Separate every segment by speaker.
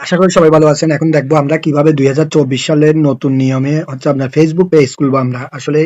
Speaker 1: আশা করি সবাই ভালো আছেন। এখন দেখবো আমরা কিভাবে 2024 সালের নতুন নিয়মে আপনার ফেসবুক পেজ খুলবো আমরা। আসলে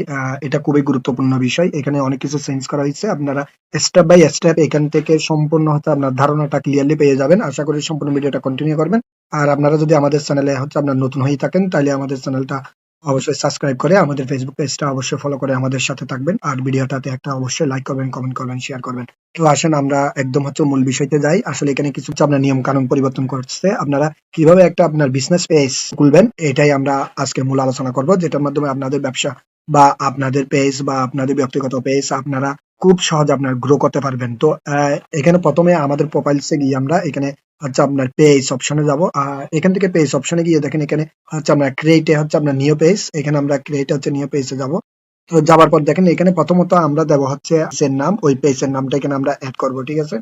Speaker 1: এটা খুবই গুরুত্বপূর্ণ বিষয়। এখানে অনেক কিছু চেঞ্জ করা হয়েছে। আপনারা স্টেপ বাই স্টেপ এখান থেকে সম্পূর্ণ আপনার ধারণাটা ক্লিয়ারলি পেয়ে যাবেন। আশা করি সম্পূর্ণ ভিডিওটা কন্টিনিউ করবেন। আর আপনারা যদি আমাদের চ্যানেলে আপনার নতুন হয়ে থাকেন, তাহলে আমাদের চ্যানেলটা অবশ্যই সাবস্ক্রাইব করে আমাদের ফেসবুক পেজটা অবশ্যই ফলো করে আমাদের সাথে থাকবেন। আর ভিডিওটাতে একটা অবশ্যই লাইক করবেন, কমেন্ট করবেন, শেয়ার করবেন। তো আসেন আমরা একদম মূল বিষয়তে যাই। আসলে এখানে কিছু আপনার নিয়ম কানুন পরিবর্তন করছে। আপনারা কিভাবে একটা আপনার বিজনেস পেজ খুলবেন, এটাই আমরা আজকে মূল আলোচনা করব, যেটার মাধ্যমে আপনাদের ব্যবসা বা আপনাদের পেজ বা আপনাদের ব্যক্তিগত পেজ আপনারা খুব সহজে আপনার গ্রো করতে পারবেন। তো এখানে প্রথমে আমাদের প্রোফাইলসে গিয়ে আমরা এখানে আপনার পেজ অপশনে যাব। এখান থেকে পেজ অপশনে গিয়ে দেখেন এখানে আমরা ক্রিয়েটে আপনার নিউ পেজ, এখানে আমরা ক্রিয়েটে নিউ পেজে যাব। তো যাবার পর দেখেন এখানে প্রথমত আমরা দেব পেজের নাম, ওই পেজের নামটা এখানে আমরা অ্যাড করব, ঠিক আছে।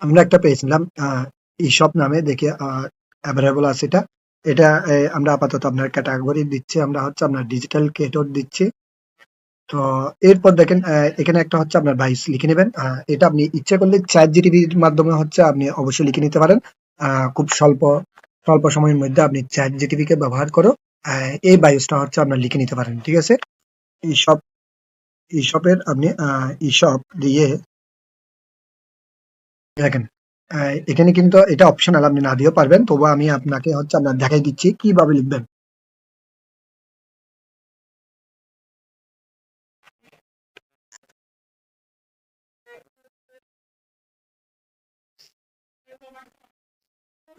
Speaker 1: আমরা একটা পেজ নিলাম ইশপ নামে, দেখে অ্যাভেলেবল আছে এটা। এটা আমরা আপাতত আপনার ক্যাটাগরি দিচ্ছি, আমরা আপনার ডিজিটাল ক্রিয়েটর দিচ্ছি। তো এরপর দেখেন এখানে একটা আপনার ভাইস লিখে নেবেন। এটা আপনি ইচ্ছে করলে চ্যাট জিটিপির মাধ্যমে আপনি অবশ্যই লিখে নিতে পারেন। খুব স্বল্প স্বল্প সময়ের মধ্যে আপনি চ্যাট জিটিপি কে ব্যবহার করো এই বায়োসটা আপনার লিখে নিতে পারেন, ঠিক আছে। ইশপ ইশপের আপনি ইশপ দিয়ে দেখেন এখানে কিন্তু এটা অপশনাল, আপনি না দিয়েও পারবেন, তবু আমি আপনাকে আপনার দেখাই দিচ্ছি কিভাবে লিখবেন।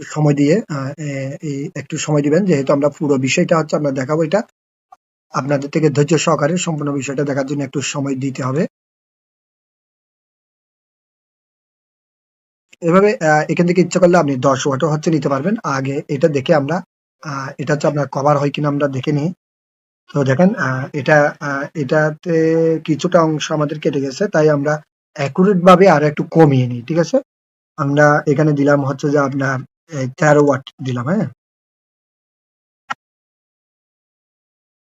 Speaker 1: সময় দিয়ে এই একটু সময় দিবেন, যেহেতু আমরা পুরো বিষয়টা আমরা দেখাবো। এটা আপনাদের থেকে ধৈর্য সহকারে সম্পূর্ণ বিষয়টা দেখার জন্য একটু সময় দিতে হবে। এভাবে এখান থেকে ইচ্ছা করলে আপনি 10 ওয়াটও নিতে পারবেন। আগে এটা দেখে আমরা এটা আপনার কভার হয় কিনা আমরা দেখে নিই। তো দেখেন এটাতে কিছুটা অংশ আমাদের কেটে গেছে, তাই আমরা অ্যাকুরেট ভাবে আরো একটু কমিয়ে নিই, ঠিক আছে। আমরা এখানে দিলাম যে আপনার 13 ওয়াট দিলাম, হ্যাঁ।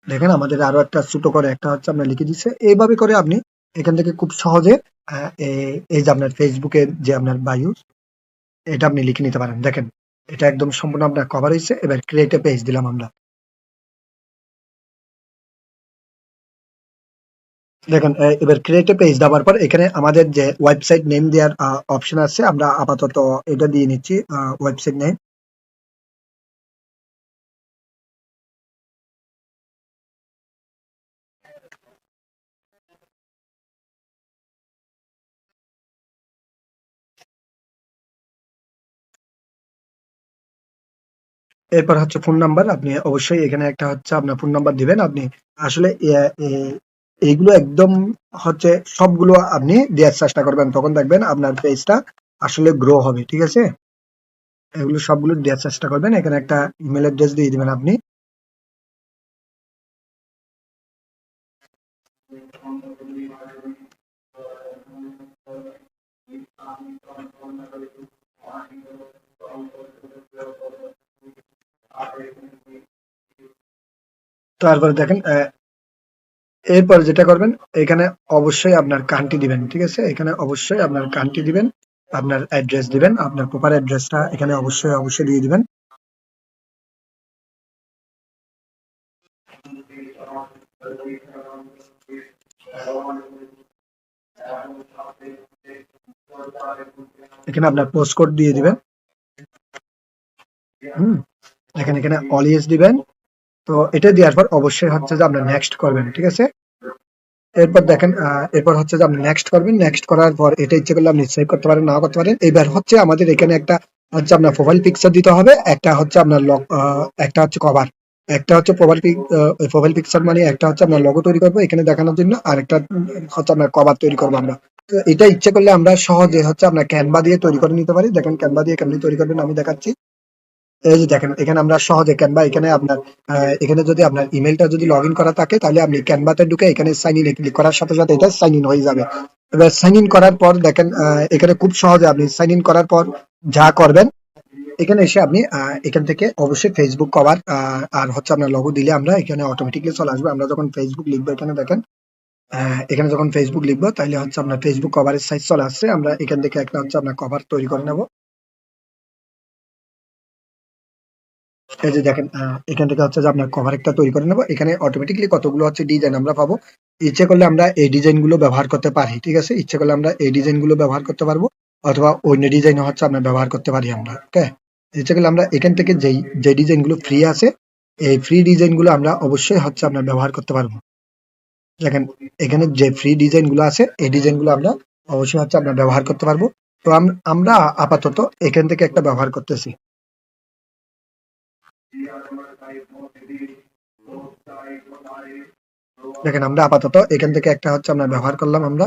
Speaker 1: দেখেন আমাদের আরো একটা ছোট করে একটা আমরা লিখে দিচ্ছে। এইভাবে করে আপনি এখান থেকে খুব সহজে এই যে আপনার ফেসবুকের যে আপনার বায়ু, এটা আপনি লিখে নিতে পারেন। দেখেন এটা একদম সম্পূর্ণ আপনার কভার হয়েছে। এবার ক্রিয়েট এ পেজ দিলাম আমরা। দেখেন এবার ক্রিয়েট এ পেজ দেওয়ার পর এখানে আমাদের যে ওয়েবসাইট নেম দেওয়ার অপশন আছে, আমরা আপাতত এটা দিয়ে নিচ্ছি ওয়েবসাইট নেম। এরপর ফোন নাম্বার, আপনি অবশ্যই এখানে একটা আপনার ফোন নাম্বার দিবেন। আপনি আসলে এইগুলো একদম সবগুলো আপনি দেওয়ার চেষ্টা করবেন, তখন দেখবেন আপনার পেজটা আসলে গ্রো হবে, ঠিক আছে। এগুলো সবগুলো দেওয়ার চেষ্টা করবেন। এখানে একটা ইমেল অ্যাড্রেস দিয়ে দিবেন আপনি। তারপরে দেখেন এরপর যেটা করবেন, এখানে অবশ্যই আপনার কান্ট্রি দিবেন, ঠিক আছে। এখানে অবশ্যই আপনার কান্ট্রি দিবেন, আপনার অ্যাড্রেস দিবেন, আপনার প্রপার অ্যাড্রেসটা এখানে অবশ্যই অবশ্যই দিয়ে দিবেন। এখানে আপনার পোস্ট কোড দিয়ে দিবেন। হুম, এখানে এখানে অল ইয়েস দিবেন। তো এটা দেওয়ার পর অবশ্যই যে আপনার নেক্সট করবেন, ঠিক আছে। এরপর দেখেন এরপর যে আপনি নেক্সট করবেন। নেক্সট করার পর এটা ইচ্ছে করলে আপনি সেভ করতে পারেন, নাও করতে পারেন। এবার আমাদের এখানে একটা আপনার প্রোফাইল পিকচার দিতে হবে, একটা আপনার একটা কভার, একটা প্রোফাইল পিকচার, মানে একটা আপনার লগো তৈরি করবো এখানে দেখানোর জন্য, আর একটা আপনার কভার তৈরি করবো আমরা। তো এটা ইচ্ছে করলে আমরা সহজে আপনার ক্যানভা দিয়ে তৈরি করে নিতে পারি। দেখেন ক্যানভা দিয়ে কেমনি তৈরি করবেন আমি দেখাচ্ছি। এই যে দেখেন এখানে আমরা সহজে ক্যানভা, এখানে আপনার এখানে যদি আপনার ইমেলটা যদি লগ ইন করা থাকে, তাহলে আপনি ক্যানভাতে ঢুকে এখানে সাইন ইন ক্লিক করার সাথে সাথে এটা সাইন ইন হয়ে যাবে। এবার সাইন ইন করার পর দেখেন এখানে খুব সহজে আপনি সাইন ইন করার পর যা করবেন, এখানে এসে আপনি এখান থেকে অবশ্যই ফেসবুক কভার আর হচ্ছে আপনার লোগো দিলে আমরা এখানে অটোমেটিকলি চলে আসবে। আমরা যখন ফেসবুক লিখবো এখানে দেখেন, এখানে যখন ফেসবুক লিখবো তাহলে হচ্ছে আপনার ফেসবুক কভারের সাইজ চলে আসছে। আমরা এখান থেকে একটা হচ্ছে আপনার কভার তৈরি করে নেব। এই যে দেখেন, এখান থেকে হচ্ছে যে আপনার কভার একটা তৈরি করে নেব। এখানে অটোমেটিকলি কতগুলো হচ্ছে ডিজাইন আমরা পাবো। ইচ্ছে করলে আমরা এই ডিজাইন গুলো ব্যবহার করতে পারি, ঠিক আছে? ইচ্ছে করলে আমরা এই ডিজাইন গুলো ব্যবহার করতে পারবো, অথবা অন্য ডিজাইন হচ্ছে আমরা ব্যবহার করতে পারি আমরা, ওকে? ইচ্ছে করলে আমরা এখান থেকে যে ডিজাইন গুলো ফ্রি আছে, এই ফ্রি ডিজাইন গুলো আমরা অবশ্যই হচ্ছে আমরা ব্যবহার করতে পারবো। দেখেন, এখানে যে ফ্রি ডিজাইন গুলো আছে এই ডিজাইন গুলো আমরা অবশ্যই হচ্ছে আমরা ব্যবহার করতে পারবো। তো আমরা আপাতত এখান থেকে একটা ব্যবহার করতেছি। দেখেন, আমরা আপাতত এখান থেকে একটা হচ্ছে আমরা ব্যবহার করলাম আমরা।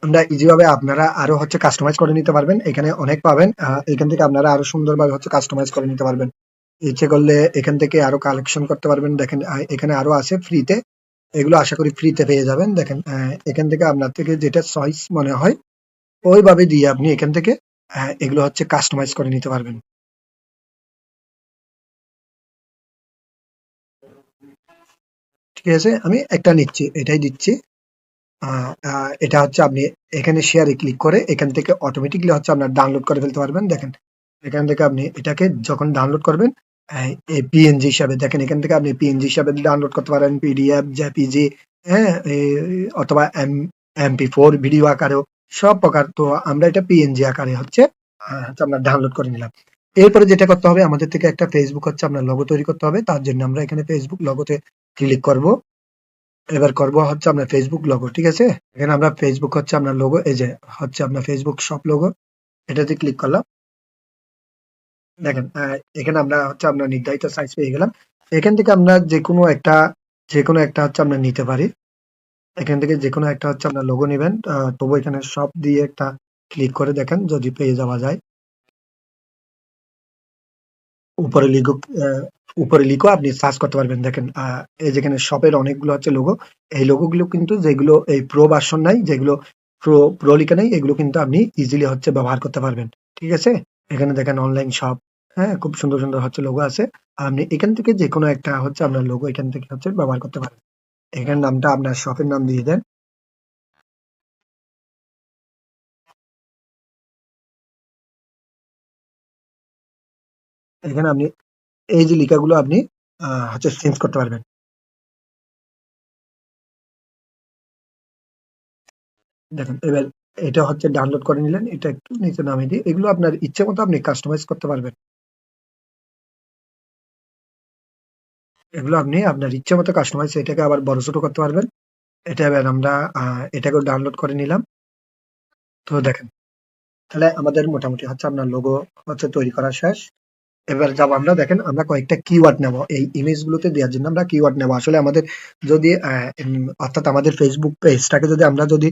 Speaker 1: আমরা ইজি ভাবে আপনারা আরো হচ্ছে কাস্টমাইজ করে নিতে পারবেন। এখানে অনেক পাবেন। এখান থেকে আপনারা আরো সুন্দরভাবে হচ্ছে কাস্টমাইজ করে নিতে পারবেন। ইচ্ছে করলে এখান থেকে আরো কালেকশন করতে পারবেন। দেখেন, এখানে আরো আছে ফ্রিতে। এগুলো আশা করি ফ্রিতে পেয়ে যাবেন। দেখেন, এখান থেকে আপনার থেকে যেটা চয়েস মনে হয় ওইভাবে দিয়ে আপনি এখান থেকে এগুলো হচ্ছে কাস্টমাইজ করে নিতে পারবেন। ঠিক আছে? আমি একটা নিচ্ছি, এটাই দিচ্ছি। এটা হচ্ছে আপনি এখানে শেয়ারে ক্লিক করে এখান থেকে অটোমেটিকলি হচ্ছে আপনার ডাউনলোড করে ফেলতে পারবেন। দেখেন, এখান থেকে আপনি এটাকে যখন ডাউনলোড করবেন, পিএনজি হিসাবে দেখেন, এখান থেকে আপনি পিএনজি হিসাবে ডাউনলোড করতে পারেন, পিডিএফ, জেপিজি, হ্যাঁ, অথবা MP4 ভিডিও আকারেও, সব প্রকার। তো আমরা এটা পিএনজি আকারে হচ্ছে হচ্ছে আমরা ডাউনলোড করে নিলাম। এরপরে যেটা করতে হবে, আমাদের থেকে একটা ফেসবুক হচ্ছে আপনার লোগো তৈরি করতে হবে। তার জন্য আমরা এখানে ফেসবুক লোগোতে ক্লিক করব। এবার করব হচ্ছে আপনার ফেসবুক লোগো, ঠিক আছে? এখানে আমরা ফেসবুক হচ্ছে আপনার লোগো, এই যে হচ্ছে আপনার ফেসবুক শপ লোগো, এটাতে ক্লিক করলাম। দেখেন, এখানে আমরা হচ্ছে আপনার নির্ধারিত সাইজ পেয়ে গেলাম। এখান থেকে আমরা যে কোনো একটা হচ্ছে আমরা নিতে পারি। এখান থেকে যে কোনো একটা হচ্ছে আপনার লোগো নেবেন। তবু এখানে শপ দিয়ে একটা ক্লিক করে দেখেন যদি পেয়ে যাওয়া যায়। উপরে লিখো, উপরে লিখো আপনি সার্চ করতে পারবেন। দেখেন, এই যেখানে শপের অনেকগুলো হচ্ছে লোগো। এই লোগোগুলো কিন্তু যেগুলো এই প্রো ভার্সন নাই, যেগুলো প্রো প্রো লিখা নাই, এগুলো কিন্তু আপনি ইজিলি হচ্ছে ব্যবহার করতে পারবেন। ঠিক আছে? এখানে দেখেন অনলাইন শপ, হ্যাঁ, খুব সুন্দর সুন্দর হচ্ছে লোগো আছে। আপনি এখান থেকে যে কোনো একটা হচ্ছে আপনার লোগো এখান থেকে হচ্ছে ব্যবহার করতে পারেন। এখানে নামটা আপনার শপের নাম দিয়ে দেন। এখানে আপনি এই যে লেখাগুলো আপনি হচ্ছে চেঞ্জ করতে পারবেন। দেখেন, এবার এটা হচ্ছে ডাউনলোড করে নিলেন। এটা একটু নিচে নামিয়ে দিয়ে এগুলো আপনার ইচ্ছে মতো আপনি কাস্টমাইজ করতে পারবেন। এগুলো আপনি আপনার ইচ্ছে মতো কাস্টমাইজ, এটাকে আবার বড় ছোট করতে পারবেন। এটা এবার আমরা এটাকেও ডাউনলোড করে নিলাম। তো দেখেন, তাহলে আমাদের মোটামুটি হচ্ছে আপনার লোগো হচ্ছে তৈরি করা শেষ। এবার যাব আমরা, দেখেন আমরা কয়েকটা কিওয়ার্ড নেব এই ইমেজ গুলোতে দেওয়ার জন্য। আমরা কিওয়ার্ড নেব আসলে আমাদের যদি অর্থাৎ আমাদের ফেসবুক পেজটাকে যদি আমরা যদি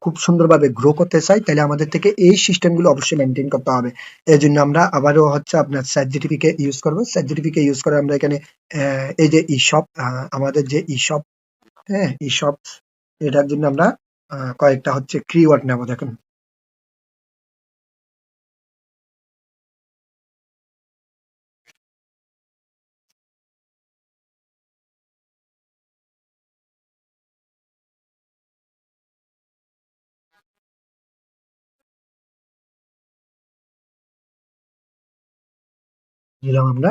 Speaker 1: খুব সুন্দরভাবে গ্রো করতে চাই, তাহলে আমাদের থেকে এই সিস্টেম গুলো অবশ্যই মেনটেন করতে হবে। এই জন্য আমরা আবারও হচ্ছে আপনার চ্যাট জিটিপি কে ইউজ করবো। চ্যাট জিটিপি কে ইউজ করে আমরা এখানে এই যে ই শপ, আমাদের যে ই শপ, হ্যাঁ, ই শপ, এটার জন্য আমরা কয়েকটা হচ্ছে কিওয়ার্ড নেব। দেখেন, দিলাম আমরা।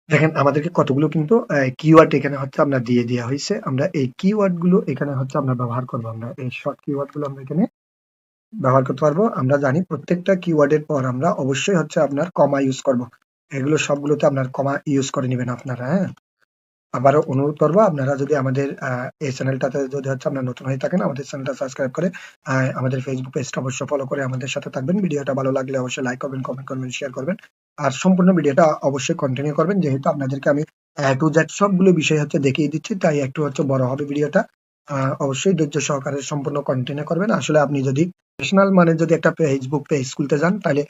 Speaker 1: দেখেন, আমাদেরকে কতগুলো কিন্তু কিওয়ার্ড এখানে হচ্ছে আমরা দিয়ে দেওয়া হয়েছে। আমরা এই কিওয়ার্ড গুলো এখানে হচ্ছে আমরা ব্যবহার করবো। আমরা এই শর্ট কিওয়ার্ড গুলো আমরা এখানে ব্যবহার করতে পারবো। আমরা জানি প্রত্যেকটা কিওয়ার্ডের পর আমরা অবশ্যই হচ্ছে আপনার কমা ইউজ করব। এগুলো সবগুলোতে আপনার কমা ইউজ করে নেবেন আপনারা, হ্যাঁ? আবারও অনুরোধ করবো, আপনারা যদি আমাদের এই চ্যানেলটাতে যদি হচ্ছে আপনারা নতুন হয়ে থাকেন, আমাদের চ্যানেলটা সাবস্ক্রাইব করে আমাদের ফেসবুক পেজটা অবশ্যই ফলো করে আমাদের সাথে থাকবেন। ভিডিওটা ভালো লাগলে অবশ্যই লাইক করবেন, কমেন্ট করবেন, শেয়ার করবেন। আর সম্পূর্ণ ভিডিওটা অবশ্যই কন্টিনিউ করবেন, যেহেতু আপনাদেরকে আমি টু জেড সবগুলো বিষয় হচ্ছে দেখিয়ে দিচ্ছি, তাই একটু হচ্ছে বড় হবে ভিডিওটা। অবশ্যই ধৈর্য সহকারে সম্পূর্ণ কন্টিনিউ করবেন। আসলে আপনি যদি প্রফেশনাল মানে যদি একটা ফেসবুক পেজ খুলতে যান, তাহলে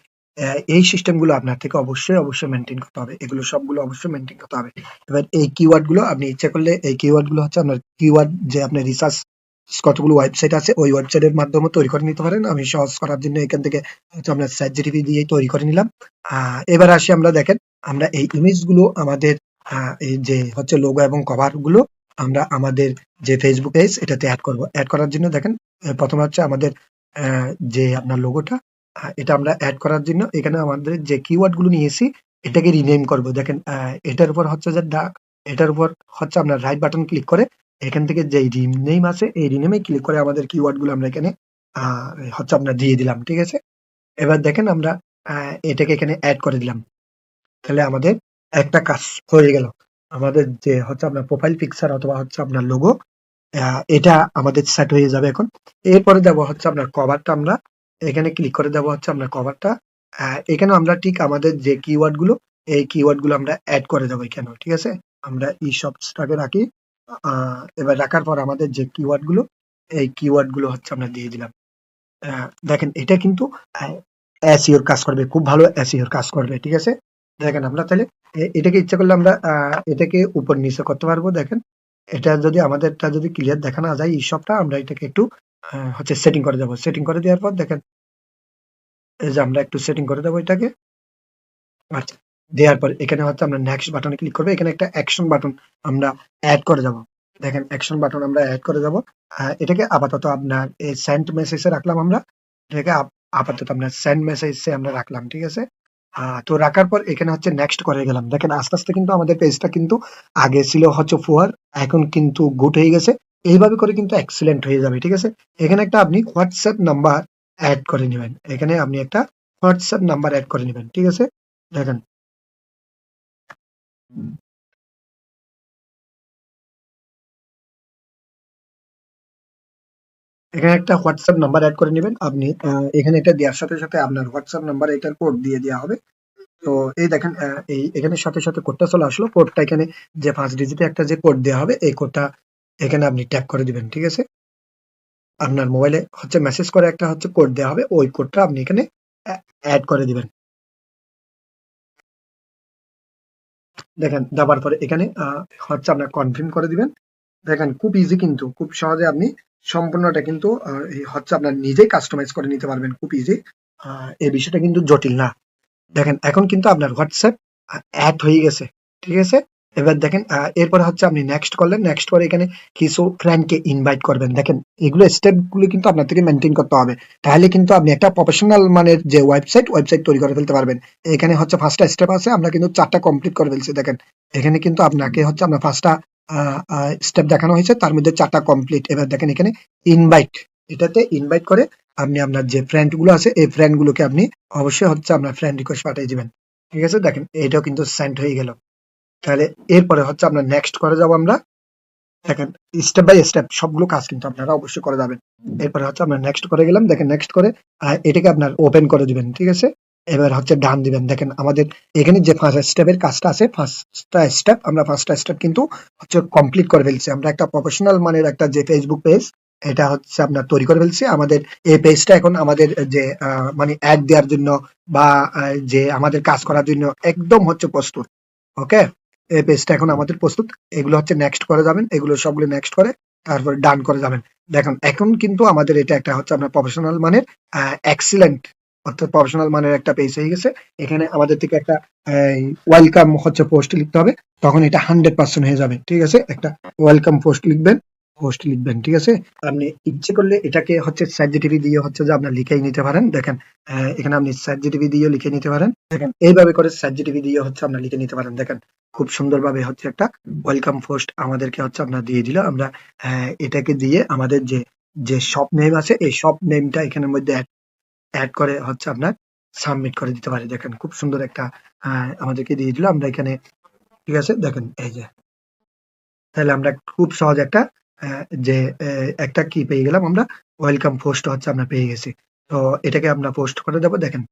Speaker 1: এই সিস্টেম গুলো আপনার থেকে অবশ্যই অবশ্যই মেনটেন করতে হবে। এগুলো সবগুলো অবশ্যই মেনটেন করতে হবে। এবার এই কিওয়ার্ড গুলো আপনি ইচ্ছা করলে এই কিওয়ার্ড গুলো হচ্ছে আপনার কিওয়ার্ড যে আপনি রিসার্চ কতগুলো ওয়েবসাইট আছে ওই ওয়েবসাইটের মাধ্যমে তৈরি করে নিতে পারেন। আমি সহজ করার জন্য এখান থেকে হচ্ছে আমরা ChatGPT দিয়ে তৈরি করে নিলাম। এবার আসি আমরা দেখেন আমরা এই ইমেজগুলো আমাদের এই যে হচ্ছে লোগো এবং কভার গুলো আমরা আমাদের যে ফেসবুক পেজ এটাতে অ্যাড করব। অ্যাড করার জন্য দেখেন প্রথমে হচ্ছে আমাদের যে আপনার লোগোটা এটা আমরা অ্যাড করার জন্য এখানে আমাদের যে কিওয়ার্ড গুলো নিয়েছি এটাকে রিনেম করব। দেখেন এটার উপর হচ্ছে যে এটার উপর হচ্ছে আপনার রাইট বাটন ক্লিক করে এখান থেকে যে রিনেম আছে এই রিনেমে ক্লিক করে আমাদের কিওয়ার্ড গুলো আমরা এখানে হচ্ছে আপনার দিয়ে দিলাম। ঠিক আছে? এবার দেখেন আমরা এটাকে এখানে অ্যাড করে দিলাম। তাহলে আমাদের একটা কাজ হয়ে গেল। আমাদের যে হচ্ছে আপনার প্রোফাইল পিকচার অথবা হচ্ছে আপনার লোগো এটা আমাদের সেট হয়ে যাবে এখন। এরপরে দেবো হচ্ছে আপনার কভারটা আমরা এখানে ক্লিক করে দেবো হচ্ছে আপনার কভারটা। এখানে আমরা ঠিক আমাদের যে কিওয়ার্ড গুলো এই কিওয়ার্ড গুলো আমরা অ্যাড করে দেবো এখানে। ঠিক আছে? আমরা এই শপসটাকে রাখি। এবার রাখার পর আমাদের যে কিওয়ার্ড গুলো এই কিওয়ার্ড গুলো হচ্ছে আমরা দিয়ে দিলাম। দেখেন এটা কিন্তু এসইওর কাজ করবে, খুব ভালো এসইওর কাজ করবে। ঠিক আছে? দেখেন আমরা তাহলে এটাকে ইচ্ছা করলে আমরা এটাকে উপর নিচে করতে পারবো। দেখেন এটা যদি আমাদেরটা যদি ক্লিয়ার দেখা না যায় এই সবটা আমরা এটাকে একটু হচ্ছে সেটিং করে দেবো। সেটিং করে দেওয়ার পর দেখেন এই যে আমরা একটু সেটিং করে দেবো এটাকে। আচ্ছা, দেওয়ার পর এখানে হচ্ছে আমরা নেক্সট বাটনে ক্লিক করবো। এখানে একটা অ্যাকশন বাটন আমরা অ্যাড করে যাব। দেখেন অ্যাকশন বাটন আমরা অ্যাড করে যাব। এটাকে আপাতত আপনার এই সেন্ড মেসেজে রাখলাম আমরা। এটাকে আপাতত আপনার সেন্ড মেসেজে আমরা রাখলাম। ঠিক আছে? তো রাখার পর এখানে হচ্ছে নেক্সট করে গেলাম। দেখেন আস্তে আস্তে কিন্তু আমাদের পেজটা কিন্তু আগে ছিল হচ্ছে পুয়ার, এখন কিন্তু গুড হয়ে গেছে। এইভাবে করে কিন্তু এক্সিলেন্ট হয়ে যাবে। ঠিক আছে? এখানে একটা আপনি হোয়াটসঅ্যাপ নাম্বার অ্যাড করে নেবেন। এখানে আপনি একটা হোয়াটসঅ্যাপ নাম্বার অ্যাড করে নেবেন। ঠিক আছে? দেখেন এখানে একটা হোয়াটসঅ্যাপ নাম্বার অ্যাড করে নেবেন আপনি। এখানে এটা দেওয়ার সাথে সাথে আপনার হোয়াটসঅ্যাপ নাম্বার এটার কোড দিয়ে দেওয়া হবে। তো এই দেখেন এই এখানে সাথে সাথে কোডটা চলে আসলো। কোডটা এখানে যে 5 ডিজিটের একটা যে কোড দেওয়া হবে এই কোডটা এখানে আপনি ট্যাপ করে দিবেন। ঠিক আছে? আপনার মোবাইলে হচ্ছে মেসেজ করে একটা হচ্ছে কোড দেওয়া হবে। ওই কোডটা আপনি এখানে অ্যাড করে দিবেন। দেখেন দেওয়ার পরে এখানে হচ্ছে আপনার কনফার্ম করে দিবেন। দেখেন খুব ইজি, কিন্তু খুব সহজে আপনি সম্পূর্ণটা কিন্তু এই হচ্ছে আপনার নিজেই কাস্টমাইজ করে নিতে পারবেন খুব ইজি। এই বিষয়টা কিন্তু জটিল না। দেখেন এখন কিন্তু আপনার হোয়াটসঅ্যাপ অ্যাড হয়ে গেছে। ঠিক আছে? এবার দেখেন এরপরে হচ্ছে আপনি নেক্সট করলেন। নেক্সট করে এখানে কিছু ফ্রেন্ডকে ইনভাইট করবেন। দেখেন এগুলো স্টেপ গুলো কিন্তু আপনার থেকে মেনটেন করতে হবে। তাহলে কিন্তু আপনি একটা প্রফেশনাল মানের যে ওয়েবসাইট তৈরি করে ফেলতে পারবেন। এখানে হচ্ছে 5টা স্টেপ আছে। আমরা কিন্তু 4টা কমপ্লিট করে ফেলছি। দেখেন এখানে কিন্তু আপনাকে হচ্ছে আপনার 5টা স্টেপ দেখানো হয়েছে, তার মধ্যে 4টা কমপ্লিট। এবার দেখেন এখানে ইনভাইট, এটাতে ইনভাইট করে আপনি আপনার যে ফ্রেন্ড গুলো আছে এই ফ্রেন্ড গুলোকে আপনি অবশ্যই হচ্ছে আপনার ফ্রেন্ড রিকোয়েস্ট পাঠিয়ে দিবেন। ঠিক আছে? দেখেন এটাও কিন্তু সেন্ড হয়ে গেল। তাহলে এরপরে হচ্ছে আমরা নেক্সট করে যাব আমরা। দেখেন স্টেপ বাই স্টেপ সবগুলো কাজ কিন্তু আপনারা অবশ্যই করে যাবেন। এরপরে হচ্ছে আমরা নেক্সট করে গেলাম। দেখেন নেক্সট করে এটাকে আপনার ওপেন করে দিবেন। ঠিক আছে? এবার হচ্ছে ডান দিবেন। দেখেন আমাদের এখানে যে 5 স্টেপের কাজটা আছে 5টা স্টেপ আমরা 5টা স্টেপ কিন্তু হচ্ছে কমপ্লিট করে ফেলছি। আমরা একটা প্রফেশনাল মানের একটা যে ফেসবুক পেজ এটা হচ্ছে আপনার তৈরি করে ফেলছি। আমাদের এই পেজটা এখন আমাদের যে মানে অ্যাড দেওয়ার জন্য বা যে আমাদের কাজ করার জন্য একদম হচ্ছে প্রস্তুত। ওকে? এই পেজটা এখন আমাদের প্রস্তুত। এগুলো হচ্ছে নেক্সট করে যাবেন। এগুলো সবগুলো নেক্সট করে তারপরে ডান করে যাবেন। দেখুন এখন কিন্তু আমাদের এটা একটা হচ্ছে আপনার প্রফেশনাল মানের এক্সিলেন্ট অর্থাৎ প্রফেশনাল মানের একটা পেজ হয়ে গেছে। এখানে আমাদের থেকে একটা ওয়েলকাম হচ্ছে পোস্ট লিখতে হবে। তখন এটা 100% হয়ে যাবে। ঠিক আছে? একটা ওয়েলকাম পোস্ট লিখবেন। ঠিক আছে? আপনি ইচ্ছে করলে এটাকে হচ্ছে ChatGPT দিয়ে হচ্ছে যে আপনার লিখেই নিতে পারেন। দেখেন এখানে আপনি ChatGPT দিয়েও লিখে নিতে পারেন। দেখেন এইভাবে করে ChatGPT দিয়ে হচ্ছে আপনার লিখে নিতে পারেন। দেখেন খুব সুন্দরভাবে হচ্ছে একটা ওয়েলকাম পোস্ট আমাদেরকে হচ্ছে আপনার দিয়ে দিল। আমরা এটাকে দিয়ে আমাদের যে শপ নেম আছে এই শপ নেমটা এখানের মধ্যে অ্যাড করে হচ্ছে আপনার সাবমিট করে দিতে পারি। দেখেন খুব সুন্দর একটা আমাদেরকে দিয়ে দিল। আমরা এখানে ঠিক আছে? দেখেন এই যে তাহলে আমরা খুব সহজ একটা যে একটা কি পেয়ে গেলাম আমরা ওয়েলকাম পোস্ট হচ্ছে আমরা পেয়ে গেছি। তো এটাকে আমরা পোস্ট করে দেবো। দেখেন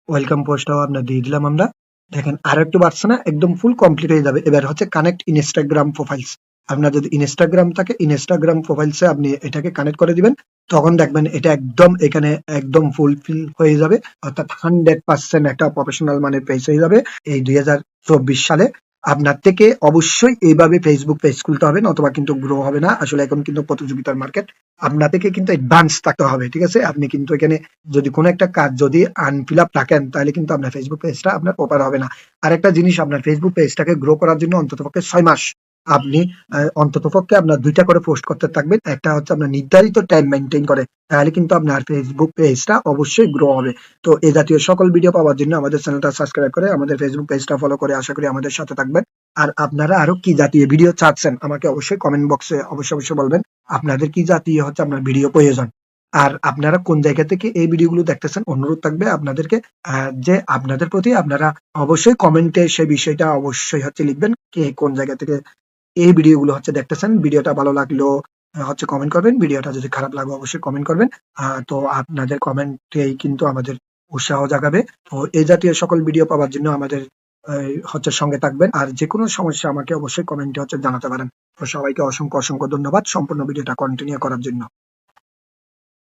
Speaker 1: ওয়েলকাম পোস্টটাও আপনার দিয়ে দিলাম আমরা। দেখেন আরো একটু বাড়ছে না? একদম ফুল কমপ্লিট হয়ে যাবে। এবার হচ্ছে কানেক্ট ইনস্টাগ্রাম প্রোফাইলস। আপনার যদি ইনস্টাগ্রাম থাকে ইনস্টাগ্রাম প্রোফাইলসে আপনি এটাকে কানেক্ট করে দিবেন। তখন দেখবেন এটা একদম এখানে একদম ফুলফিল হয়ে যাবে। অর্থাৎ 100% একটা প্রফেশনাল মানের পেজ হয়ে যাবে এই 2024 সালে। আপনার থেকে অবশ্যই এইভাবে ফেসবুক পেজ খুলতে হবে, নতুবা কিন্তু গ্রো হবে না। আসলে এখন কিন্তু প্রতিযোগিতার মার্কেট, আপনার থেকে কিন্তু অ্যাডভান্স থাকতে হবে, ঠিক আছে? আপনি কিন্তু এখানে যদি কোনো একটা কাজ যদি আনফিল আপ রাখেন, তাহলে কিন্তু আপনার ফেসবুক পেজটা আপনার প্রপার হবে না। আরেকটা জিনিস, আপনার ফেসবুক পেজটাকে গ্রো করার জন্য অন্ততপক্ষে ৬ মাস আপনি অন্ততপক্ষে আপনার ২ টা করে পোস্ট করতে থাকবেন। একটা হচ্ছে আপনার নির্ধারিত টাইম মেইনটেইন করে। তাহলে কিন্তু আপনার ফেসবুক পেজটা অবশ্যই গ্রো হবে। তো এ জাতীয় সকল ভিডিও পাওয়ার জন্য আমাদের চ্যানেলটা সাবস্ক্রাইব করে আমাদের ফেসবুক পেজটা ফলো করে আশা করি আমাদের সাথে থাকবেন। আর আপনারা আরো কি জাতীয় ভিডিও চাচ্ছেন আমাকে অবশ্যই কমেন্ট বক্সে অবশ্যই বলবেন। আপনাদের কি জাতীয় হচ্ছে আপনার ভিডিও প্রয়োজন। আর আপনারা কোন জায়গা থেকে এই ভিডিওগুলো দেখতেছেন, অনুরোধ থাকবে আপনাদেরকে যে আপনাদের প্রতি আপনারা অবশ্যই কমেন্টে সেই বিষয়টা অবশ্যই হচ্ছে লিখবেন, কে কোন জায়গা থেকে এই ভিডিওগুলো হচ্ছে দেখতেছেন। ভিডিওটা ভালো লাগলেও হচ্ছে কমেন্ট করবেন। ভিডিওটা যদি খারাপ লাগে অবশ্যই কমেন্ট করবেন। তো আপনাদের কমেন্টেই কিন্তু আমাদের উৎসাহ জাগাবে। তো এই জাতীয় সকল ভিডিও পাওয়ার জন্য আমাদের হচ্ছে সঙ্গে থাকবেন। আর যেকোনো সমস্যা আমাকে অবশ্যই কমেন্টে হচ্ছে জানাতে পারেন। তো সবাইকে অসংখ্য ধন্যবাদ সম্পূর্ণ ভিডিওটা কন্টিনিউ করার জন্য।